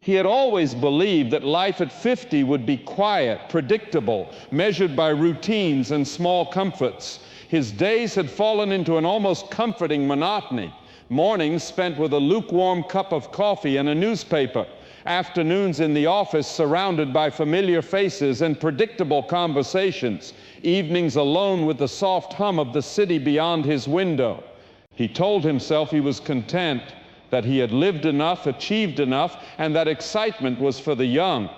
He had always believed that life at 50 would be quiet, predictable, measured by routines and small comforts. His days had fallen into an almost comforting monotony. Mornings spent with a lukewarm cup of coffee and a newspaper. Afternoons in the office surrounded by familiar faces and predictable conversations. Evenings alone with the soft hum of the city beyond his window. He told himself he was content, that he had lived enough, achieved enough, and that excitement was for the young.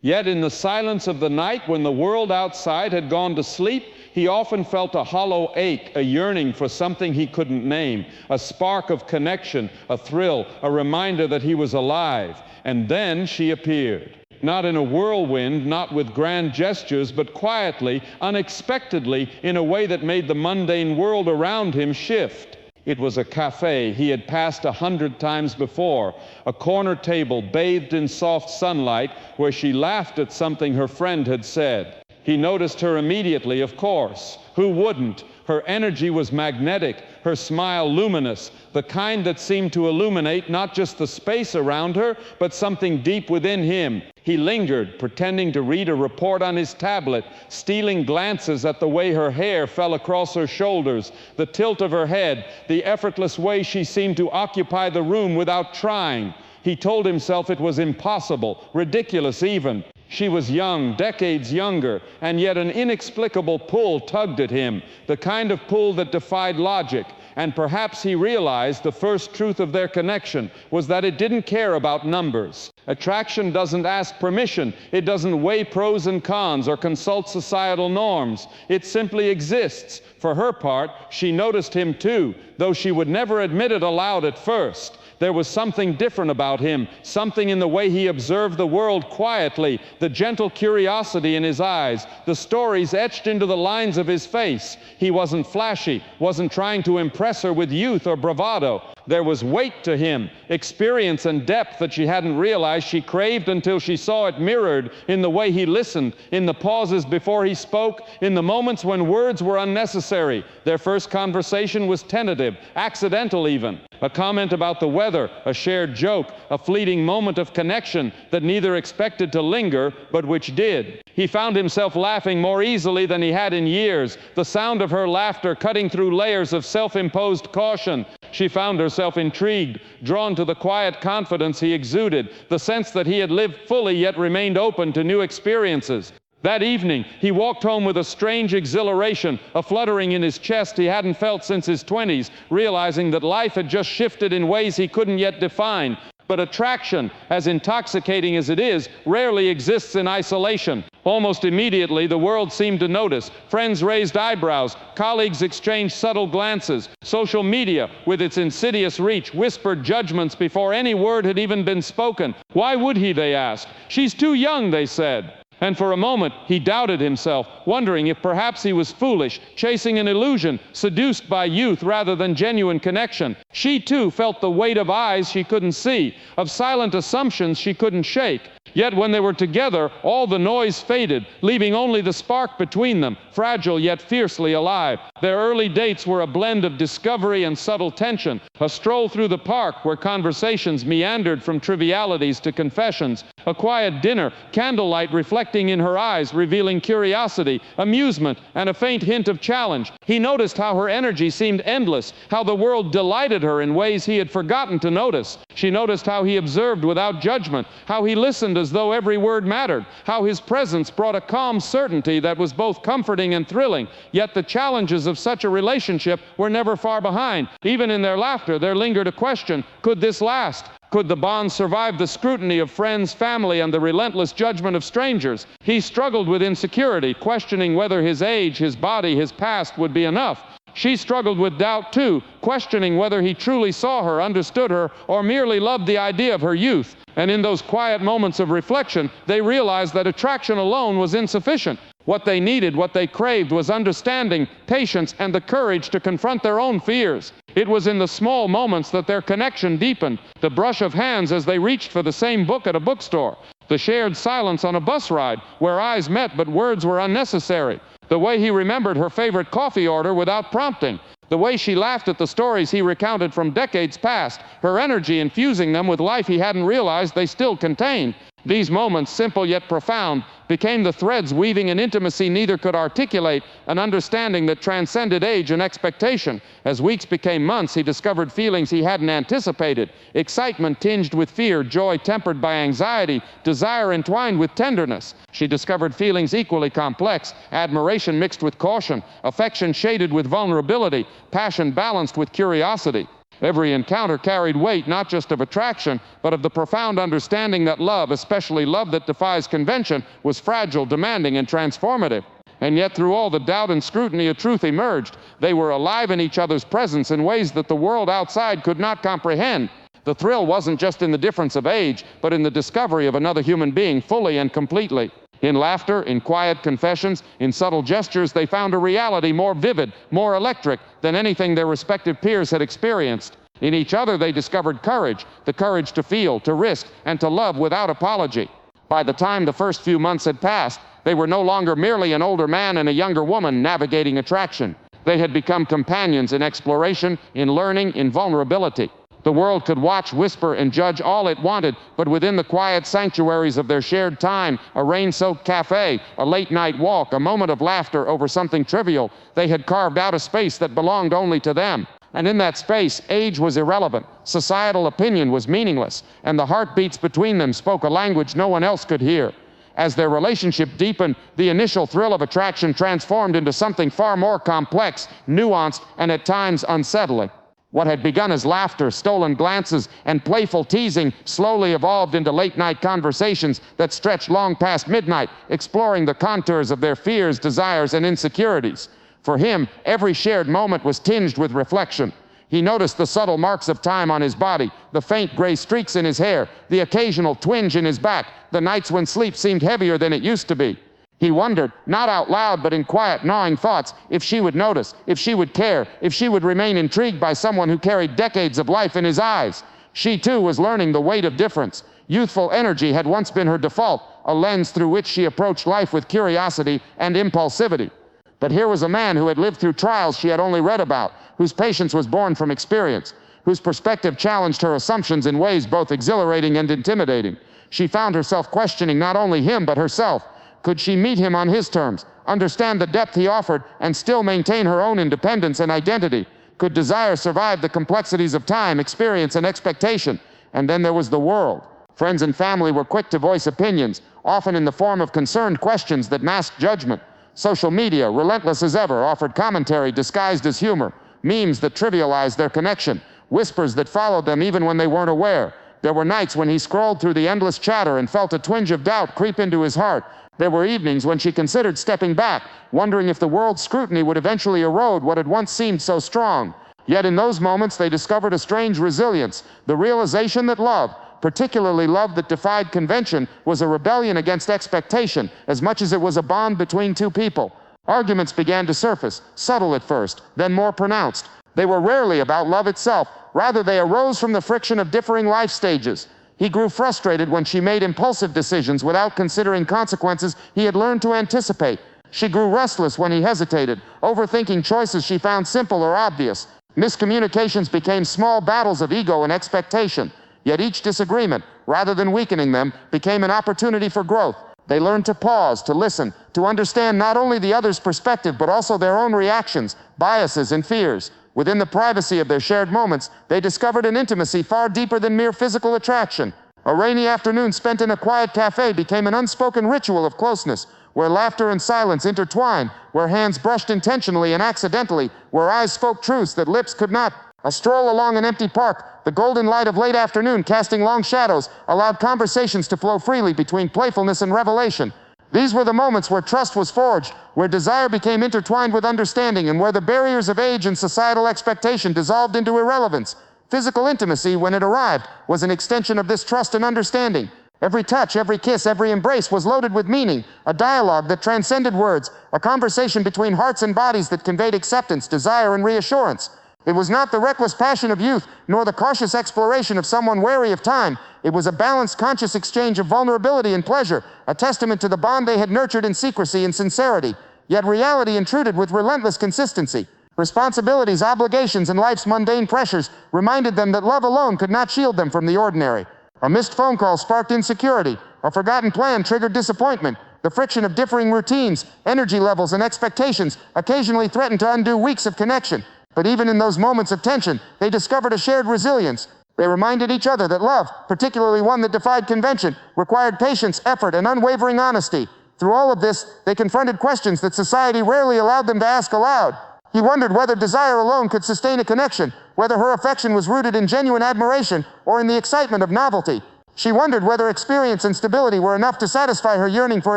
Yet in the silence of the night, when the world outside had gone to sleep, he often felt a hollow ache, a yearning for something he couldn't name, a spark of connection, a thrill, a reminder that he was alive. And then she appeared. Not in a whirlwind, not with grand gestures, but quietly, unexpectedly, in a way that made the mundane world around him shift. It was a cafe he had passed 100 times before, a corner table bathed in soft sunlight where she laughed at something her friend had said. He noticed her immediately, of course. Who wouldn't? Her energy was magnetic, her smile luminous, the kind that seemed to illuminate not just the space around her, but something deep within him. He lingered, pretending to read a report on his tablet, stealing glances at the way her hair fell across her shoulders, the tilt of her head, the effortless way she seemed to occupy the room without trying. He told himself it was impossible, ridiculous even. She was young, decades younger, and yet an inexplicable pull tugged at him, the kind of pull that defied logic. And perhaps he realized the first truth of their connection was that it didn't care about numbers. Attraction doesn't ask permission. It doesn't weigh pros and cons or consult societal norms. It simply exists. For her part, she noticed him too, though she would never admit it aloud at first. There was something different about him, something in the way he observed the world quietly, the gentle curiosity in his eyes, the stories etched into the lines of his face. He wasn't flashy, wasn't trying to impress her with youth or bravado. There was weight to him, experience and depth that she hadn't realized she craved until she saw it mirrored in the way he listened, in the pauses before he spoke, in the moments when words were unnecessary. Their first conversation was tentative, accidental even. A comment about the weather, a shared joke, a fleeting moment of connection that neither expected to linger, but which did. He found himself laughing more easily than he had in years, the sound of her laughter cutting through layers of self-imposed caution. She found herself intrigued, drawn to the quiet confidence he exuded, the sense that he had lived fully yet remained open to new experiences. That evening, he walked home with a strange exhilaration, a fluttering in his chest he hadn't felt since his 20s, realizing that life had just shifted in ways he couldn't yet define. But attraction, as intoxicating as it is, rarely exists in isolation. Almost immediately, the world seemed to notice. Friends raised eyebrows, colleagues exchanged subtle glances. Social media, with its insidious reach, whispered judgments before any word had even been spoken. Why would he, they asked? She's too young, they said. And for a moment, he doubted himself, wondering if perhaps he was foolish, chasing an illusion, seduced by youth rather than genuine connection. She, too, felt the weight of eyes she couldn't see, of silent assumptions she couldn't shake. Yet when they were together, all the noise faded, leaving only the spark between them, fragile yet fiercely alive. Their early dates were a blend of discovery and subtle tension, a stroll through the park where conversations meandered from trivialities to confessions, a quiet dinner, candlelight reflecting in her eyes, revealing curiosity, amusement, and a faint hint of challenge. He noticed how her energy seemed endless, how the world delighted her in ways he had forgotten to notice. She noticed how he observed without judgment, how he listened as though every word mattered, how his presence brought a calm certainty that was both comforting and thrilling. Yet the challenges of such a relationship were never far behind. Even in their laughter, there lingered a question: could this last? Could the bond survive the scrutiny of friends, family, and the relentless judgment of strangers? He struggled with insecurity, questioning whether his age, his body, his past would be enough. She struggled with doubt too, questioning whether he truly saw her, understood her, or merely loved the idea of her youth. And in those quiet moments of reflection, they realized that attraction alone was insufficient. What they needed, what they craved, was understanding, patience, and the courage to confront their own fears. It was in the small moments that their connection deepened, the brush of hands as they reached for the same book at a bookstore, the shared silence on a bus ride where eyes met but words were unnecessary, the way he remembered her favorite coffee order without prompting, The way she laughed at the stories he recounted from decades past, her energy infusing them with life he hadn't realized they still contained. These moments, simple yet profound, became the threads weaving an intimacy neither could articulate, an understanding that transcended age and expectation. As weeks became months, he discovered feelings he hadn't anticipated: excitement tinged with fear, joy tempered by anxiety, desire entwined with tenderness. She discovered feelings equally complex: admiration mixed with caution, affection shaded with vulnerability, passion balanced with curiosity. Every encounter carried weight not just of attraction, but of the profound understanding that love, especially love that defies convention, was fragile, demanding, and transformative. And yet, through all the doubt and scrutiny, a truth emerged. They were alive in each other's presence in ways that the world outside could not comprehend. The thrill wasn't just in the difference of age, but in the discovery of another human being fully and completely. In laughter, in quiet confessions, in subtle gestures, they found a reality more vivid, more electric than anything their respective peers had experienced. In each other, they discovered courage, the courage to feel, to risk, and to love without apology. By the time the first few months had passed, they were no longer merely an older man and a younger woman navigating attraction. They had become companions in exploration, in learning, in vulnerability. The world could watch, whisper, and judge all it wanted, but within the quiet sanctuaries of their shared time, a rain-soaked cafe, a late-night walk, a moment of laughter over something trivial, they had carved out a space that belonged only to them. And in that space, age was irrelevant, societal opinion was meaningless, and the heartbeats between them spoke a language no one else could hear. As their relationship deepened, the initial thrill of attraction transformed into something far more complex, nuanced, and at times unsettling. What had begun as laughter, stolen glances, and playful teasing slowly evolved into late-night conversations that stretched long past midnight, exploring the contours of their fears, desires, and insecurities. For him, every shared moment was tinged with reflection. He noticed the subtle marks of time on his body, the faint gray streaks in his hair, the occasional twinge in his back, the nights when sleep seemed heavier than it used to be. He wondered, not out loud but in quiet, gnawing thoughts, if she would notice, if she would care, if she would remain intrigued by someone who carried decades of life in his eyes. She, too, was learning the weight of difference. Youthful energy had once been her default, a lens through which she approached life with curiosity and impulsivity. But here was a man who had lived through trials she had only read about, whose patience was born from experience, whose perspective challenged her assumptions in ways both exhilarating and intimidating. She found herself questioning not only him but herself. Could she meet him on his terms, understand the depth he offered, and still maintain her own independence and identity? Could desire survive the complexities of time, experience, and expectation? And then there was the world. Friends and family were quick to voice opinions, often in the form of concerned questions that masked judgment. Social media, relentless as ever, offered commentary disguised as humor, memes that trivialized their connection, whispers that followed them even when they weren't aware. There were nights when he scrolled through the endless chatter and felt a twinge of doubt creep into his heart. There were evenings when she considered stepping back, wondering if the world's scrutiny would eventually erode what had once seemed so strong. Yet in those moments they discovered a strange resilience, the realization that love, particularly love that defied convention, was a rebellion against expectation as much as it was a bond between two people. Arguments began to surface, subtle at first, then more pronounced. They were rarely about love itself. Rather, they arose from the friction of differing life stages. He grew frustrated when she made impulsive decisions without considering consequences he had learned to anticipate. She grew restless when he hesitated, overthinking choices she found simple or obvious. Miscommunications became small battles of ego and expectation. Yet each disagreement, rather than weakening them, became an opportunity for growth. They learned to pause, to listen, to understand not only the other's perspective but also their own reactions, biases, and fears. Within the privacy of their shared moments, they discovered an intimacy far deeper than mere physical attraction. A rainy afternoon spent in a quiet cafe became an unspoken ritual of closeness, where laughter and silence intertwined, where hands brushed intentionally and accidentally, where eyes spoke truths that lips could not. A stroll along an empty park, the golden light of late afternoon casting long shadows, allowed conversations to flow freely between playfulness and revelation. These were the moments where trust was forged, where desire became intertwined with understanding, and where the barriers of age and societal expectation dissolved into irrelevance. Physical intimacy, when it arrived, was an extension of this trust and understanding. Every touch, every kiss, every embrace was loaded with meaning, a dialogue that transcended words, a conversation between hearts and bodies that conveyed acceptance, desire, and reassurance. It was not the reckless passion of youth, nor the cautious exploration of someone wary of time. It was a balanced, conscious exchange of vulnerability and pleasure, a testament to the bond they had nurtured in secrecy and sincerity. Yet reality intruded with relentless consistency. Responsibilities, obligations, and life's mundane pressures reminded them that love alone could not shield them from the ordinary. A missed phone call sparked insecurity. A forgotten plan triggered disappointment. The friction of differing routines, energy levels, and expectations occasionally threatened to undo weeks of connection. But even in those moments of tension, they discovered a shared resilience. They reminded each other that love, particularly one that defied convention, required patience, effort, and unwavering honesty. Through all of this, they confronted questions that society rarely allowed them to ask aloud. He wondered whether desire alone could sustain a connection, whether her affection was rooted in genuine admiration or in the excitement of novelty. She wondered whether experience and stability were enough to satisfy her yearning for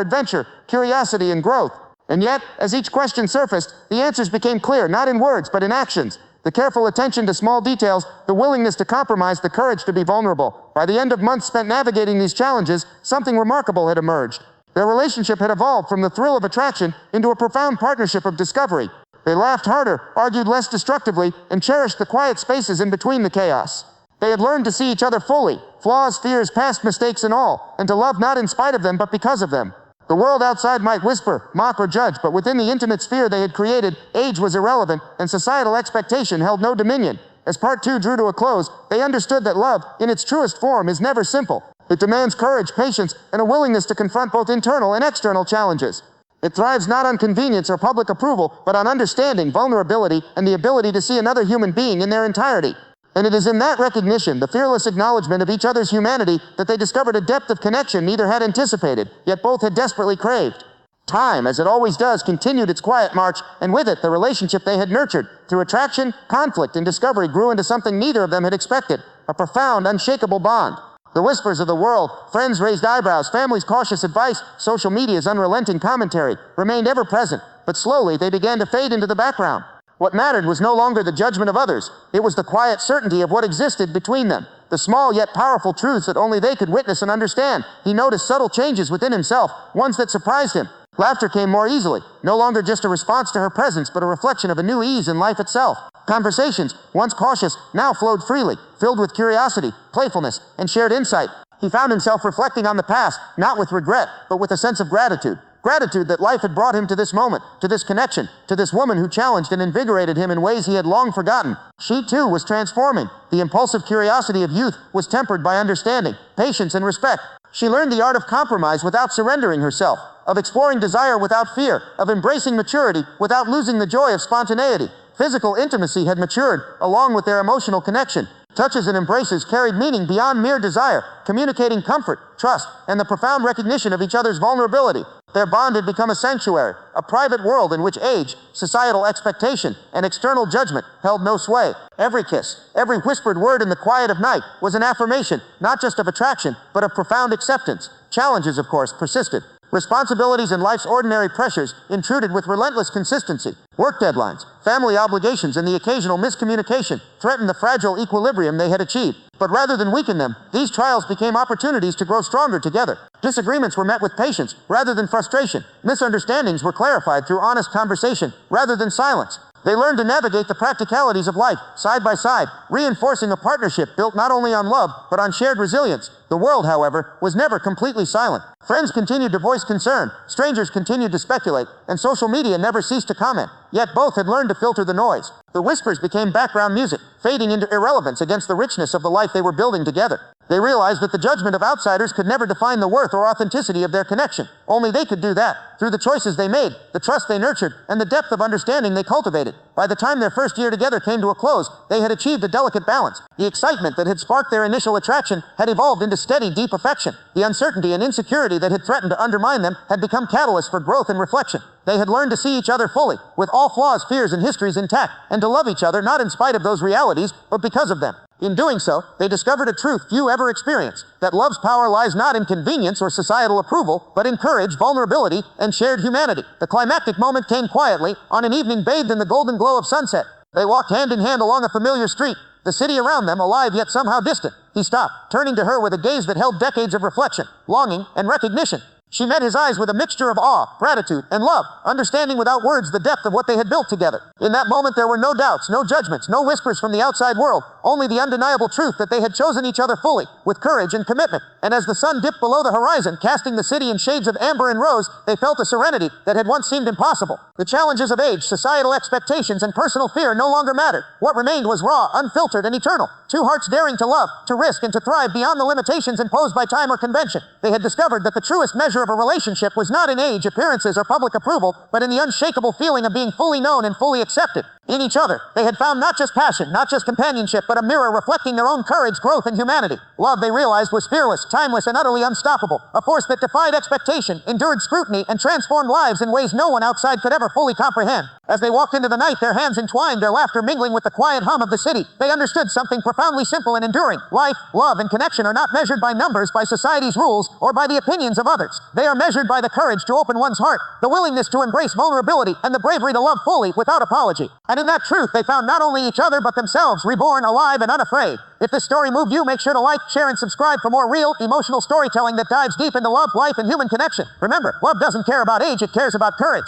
adventure, curiosity, and growth. And yet, as each question surfaced, the answers became clear, not in words, but in actions. The careful attention to small details, the willingness to compromise, the courage to be vulnerable. By the end of months spent navigating these challenges, something remarkable had emerged. Their relationship had evolved from the thrill of attraction into a profound partnership of discovery. They laughed harder, argued less destructively, and cherished the quiet spaces in between the chaos. They had learned to see each other fully, flaws, fears, past mistakes and all, and to love not in spite of them but because of them. The world outside might whisper, mock, or judge, but within the intimate sphere they had created, age was irrelevant, and societal expectation held no dominion. As part 2 drew to a close, they understood that love, in its truest form, is never simple. It demands courage, patience, and a willingness to confront both internal and external challenges. It thrives not on convenience or public approval, but on understanding, vulnerability, and the ability to see another human being in their entirety. And it is in that recognition, the fearless acknowledgement of each other's humanity, that they discovered a depth of connection neither had anticipated, yet both had desperately craved. Time, as it always does, continued its quiet march, and with it, the relationship they had nurtured, through attraction, conflict, and discovery, grew into something neither of them had expected, a profound, unshakable bond. The whispers of the world, friends' raised eyebrows, families' cautious advice, social media's unrelenting commentary, remained ever present, but slowly they began to fade into the background. What mattered was no longer the judgment of others. It was the quiet certainty of what existed between them, the small yet powerful truths that only they could witness and understand. He noticed subtle changes within himself, ones that surprised him. Laughter came more easily, no longer just a response to her presence, but a reflection of a new ease in life itself. Conversations, once cautious, now flowed freely, filled with curiosity, playfulness, and shared insight. He found himself reflecting on the past, not with regret, but with a sense of gratitude. Gratitude that life had brought him to this moment, to this connection, to this woman who challenged and invigorated him in ways he had long forgotten. She, too, was transforming. The impulsive curiosity of youth was tempered by understanding, patience, and respect. She learned the art of compromise without surrendering herself, of exploring desire without fear, of embracing maturity without losing the joy of spontaneity. Physical intimacy had matured, along with their emotional connection. Touches and embraces carried meaning beyond mere desire, communicating comfort, trust, and the profound recognition of each other's vulnerability. Their bond had become a sanctuary, a private world in which age, societal expectation, and external judgment held no sway. Every kiss, every whispered word in the quiet of night was an affirmation, not just of attraction, but of profound acceptance. Challenges, of course, persisted. Responsibilities and life's ordinary pressures intruded with relentless consistency. Work deadlines, family obligations, and the occasional miscommunication threatened the fragile equilibrium they had achieved. But rather than weaken them, these trials became opportunities to grow stronger together. Disagreements were met with patience rather than frustration. Misunderstandings were clarified through honest conversation rather than silence. They learned to navigate the practicalities of life, side by side, reinforcing a partnership built not only on love, but on shared resilience. The world, however, was never completely silent. Friends continued to voice concern, strangers continued to speculate, and social media never ceased to comment. Yet both had learned to filter the noise. The whispers became background music, fading into irrelevance against the richness of the life they were building together. They realized that the judgment of outsiders could never define the worth or authenticity of their connection. Only they could do that, through the choices they made, the trust they nurtured, and the depth of understanding they cultivated. By the time their first year together came to a close, they had achieved a delicate balance. The excitement that had sparked their initial attraction had evolved into steady, deep affection. The uncertainty and insecurity that had threatened to undermine them had become catalysts for growth and reflection. They had learned to see each other fully, with all flaws, fears, and histories intact, and to love each other not in spite of those realities, but because of them. In doing so, they discovered a truth few ever experience, that love's power lies not in convenience or societal approval, but in courage, vulnerability, and shared humanity. The climactic moment came quietly, on an evening bathed in the golden glow of sunset. They walked hand in hand along a familiar street, the city around them alive yet somehow distant. He stopped, turning to her with a gaze that held decades of reflection, longing, and recognition. She met his eyes with a mixture of awe, gratitude, and love, understanding without words the depth of what they had built together. In that moment there were no doubts, no judgments, no whispers from the outside world, only the undeniable truth that they had chosen each other fully, with courage and commitment. And as the sun dipped below the horizon, casting the city in shades of amber and rose, they felt a serenity that had once seemed impossible. The challenges of age, societal expectations, and personal fear no longer mattered. What remained was raw, unfiltered, and eternal. Two hearts daring to love, to risk, and to thrive beyond the limitations imposed by time or convention. They had discovered that the truest measure of a relationship was not in age, appearances, or public approval, but in the unshakable feeling of being fully known and fully accepted. In each other, they had found not just passion, not just companionship, but a mirror reflecting their own courage, growth, and humanity. Love, they realized, was fearless, timeless, and utterly unstoppable. A force that defied expectation, endured scrutiny, and transformed lives in ways no one outside could ever fully comprehend. As they walked into the night, their hands entwined, their laughter mingling with the quiet hum of the city, they understood something profoundly simple and enduring. Life, love, and connection are not measured by numbers, by society's rules, or by the opinions of others. They are measured by the courage to open one's heart, the willingness to embrace vulnerability, and the bravery to love fully without apology. And in that truth, they found not only each other, but themselves, reborn, alive, and unafraid. If this story moved you, make sure to like, share, and subscribe for more real, emotional storytelling that dives deep into love, life, and human connection. Remember, love doesn't care about age, it cares about courage.